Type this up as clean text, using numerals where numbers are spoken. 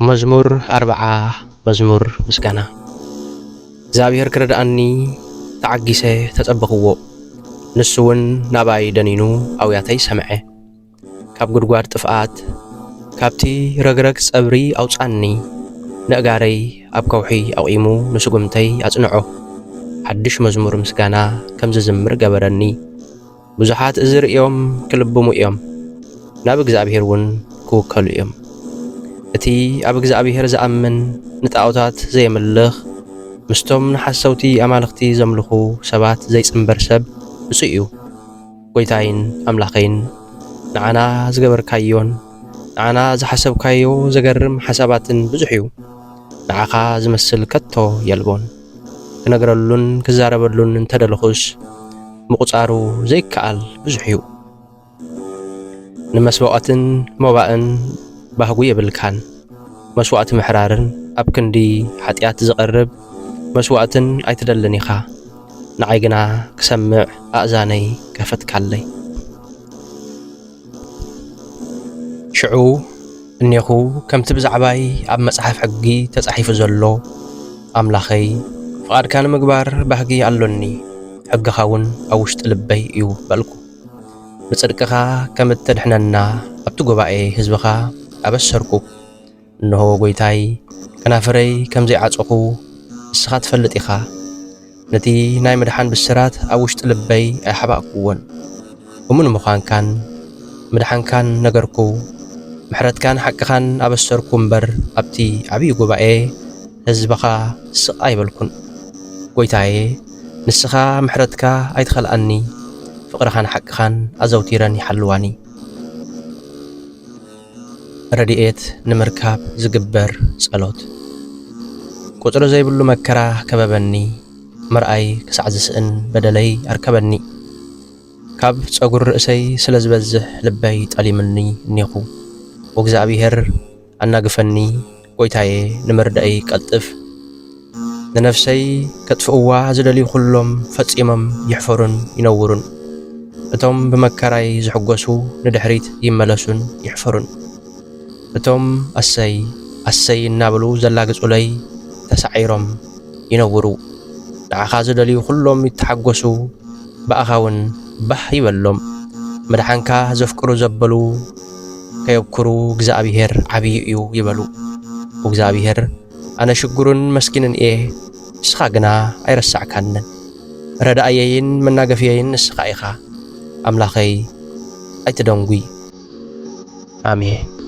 መዝሙር 40 መዝሙር ምስጋና እግዚአብሔር ክረዳአኒ ተዓጊሰ ተጸበኽዎ ንሱውን ናባይ ደኒኑ ኣውያተይ ሰምዐ ካብ ጉድጓድ ጥፍኣት ካብቲ ረግረግ ጸብሪ ኣውጻኒ ንእጋረይ ኣብ ከውሒ ኣቂሙ ንስጉምተይ ኣጽንዖ ሓድሽ መዝሙር ምስጋና ከም ዝዝምር ገበረኒ ብዙሓት እዝርእዮም ክልብሙ እዮም ናብ እግዚአብሔር ውን ክውከሉ እዮም እቲ ኣብ እግዚአብሔር ዝኣምን ንጣዖታት ዘየምልኽ ምስቶም ንሓሰውቲ ኣማልኽቲ ዘምልኹ ሰባት ዘይጽምበር ሰብ እሱ እዩ ጐይታይን ኣምላኸይን ንዓና ዝገበርካዮን ንዓና ዝሓሰብካዮ ዘገርም ሓሳባትን ብዙሕ እዩ ንዓኻ ዝመስል ከቶ የልቦን ክነግረሉን ክዛረበሉን እንተደለኹስ ምቁጻሩ ዘይከኣል ብዙሕ እዩ ንመስዋዕትን መባእን ባህጉ የብልካን መስዋዕት ምሕራርን ኣብ ክንዲ ሓጢአት ዝቐርብ መስዋዕትን ኣይትደልን ኢኻ ንዓይ ግና ክሰምዕ ኣእዛነይ ከፈትካለይ ሽዑ እኔኹ ከምቲ ብዛዕባይ ኣብ መጽሓፍ ሕጊ ተጻሒፉ ዘሎ ኣምላኸይ ፍቓድካ ንምግባር ባህጊ ኣሎኒ ሕግኻ ውን ኣብ ውሽጢ ልበይ እዩ በልኩ ብጽድቅኻ ከም እተድሕነና ኣብቲ ጉባኤ ህዝብኻ ኣበሰርኩ እንሆ ጐይታይ ከናፈረይ ከም ዘይዓጸኹ ንስኻ ትፈልጥ ኢኻ ነቲ ናይ ምድሓን ብስራት ኣብ ውሽጢ ልበይ ኣይሓባእኩዎን እሙን ምዃንካን ምድሓንካን ነገርኩ ምሕረትካን ሓቅኻን ኣበሰርኩ እምበር ኣብቲ ዓብዪ ጉባኤ ህዝብኻ ስቕ ኣይበልኩን ጐይታዬ ንስኻ ምሕረትካ ኣይትኸልኣኒ ፍቕርኻን ሓቅኻን ኣዘውቲረን ይሓልዋኒ ረድኤት ንምርካብ ዝግበር ጸሎት ቁጽሪ ዘይብሉ መከራ ከበበኒ መርኣይ ክሳዕ ዝስእን በደለይ ኣርከበኒ ካብ ጸጉር ርእሰይ ስለ ዝበዝሕ ልበይ ጠሊምኒ እኔኹ ወእግዚአብሔር ኣናግፈኒ ጐይታዬ ንምርዳእይ ቀልጥፍ ንነፍሰይ ከጥፍእዋ ዝደልዩ ኩሎም ፈጺሞም ይሕፈሩን ይነውሩን እቶም ብመከራይ ዝሕጐሱ ንድሕሪት ይመለሱን ይሕፈሩን እቶም ኣሰይ ኣሰይ እናብሉ ዘላግጹለይ ተሳዒሮም ይነውሩ ንዓኻ ዝደልዩ ኩሎም ይተሓጐሱ በኣኻውን ባህ ይበሎም መድሓንካ ዘፍቅሩ ዘበሉ ከየብክሩ እግዚአብሔር ዓብዪ እዩ ይበሉ እግዚአብሔር ኣነ ሽጉርን መስኪንን እየ ንስኻ ግና ኣይረሳዕካንን ረዳእየይን መናገፍየይን ንስኻ ኢኻ ኣምላኸይ ኣይትደንጉይ አሜን